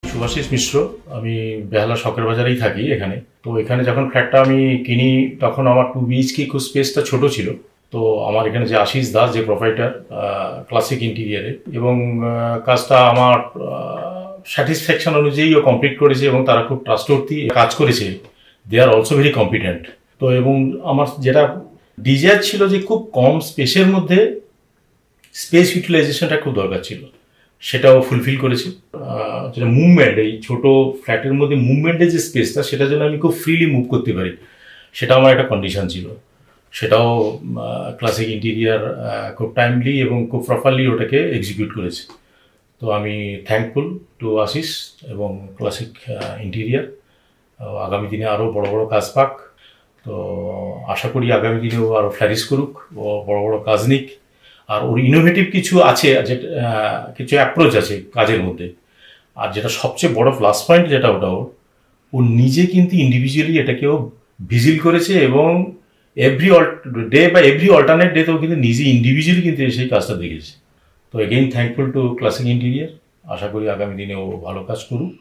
শুভাশিস মিশ্র। আমি বেহালা শখের বাজারেই থাকি এখানে। তো এখানে যখন ফ্ল্যাটটা আমি কিনি তখন আমার 2 বিএইচকে খুব স্পেসটা ছোট ছিল। তো আমার এখানে যে আশিস দাস যে প্রোপাইটার ক্লাসিক ইন্টিরিয়ারে, এবং কাজটা আমার স্যাটিসফ্যাকশন অনুযায়ীও কমপ্লিট করেছে এবং তারা খুব ট্রাস্টওয়ার্থি কাজ করেছে। দে আর অলসো ভেরি কম্পিটেন্ট। তো এবং আমার যেটা ডিজায়ার ছিল যে খুব কম স্পেসের মধ্যে স্পেস ইউটিলাইজেশনটা খুব দরকার ছিল, সেটাও ফুলফিল করেছি। যেটা মুভমেন্ট, এই ছোট ফ্ল্যাটের মধ্যে মুভমেন্টের যে স্পেসটা, সেটা যেন আমি খুব ফ্রিলি মুভ করতে পারি, সেটা আমার একটা কন্ডিশন ছিল। সেটাও ক্লাসিক ইন্টিরিয়ার খুব টাইমলি এবং খুব প্রপারলি ওটাকে এক্সিকিউট করেছে। তো আমি থ্যাঙ্কফুল টু আশিস এবং ক্লাসিক ইন্টিরিয়ার। আগামী দিনে আরও বড় বড় কাজ পাক। তো আশা করি আগামী দিনেও আরও ফ্লারিশ করুক, ও বড় বড় কাজ নিক। আর ওর ইনোভেটিভ কিছু আছে, যেটা কিছু অ্যাপ্রোচ আছে কাজের মধ্যে। আর যেটা সবচেয়ে বড় প্লাস পয়েন্ট, যেটা ওটা ও নিজে কিন্তু ইন্ডিভিজুয়ালি এটাকেও ভিজিল করেছে, এবং এভরি ডে বা এভরি অল্টারনেট ডেতেও কিন্তু নিজে ইন্ডিভিজুয়ালি কিন্তু সেই কাজটা দেখেছে। তো again thankful to Classic Interior. আশা করি আগামী দিনে ও ভালো কাজ করুক।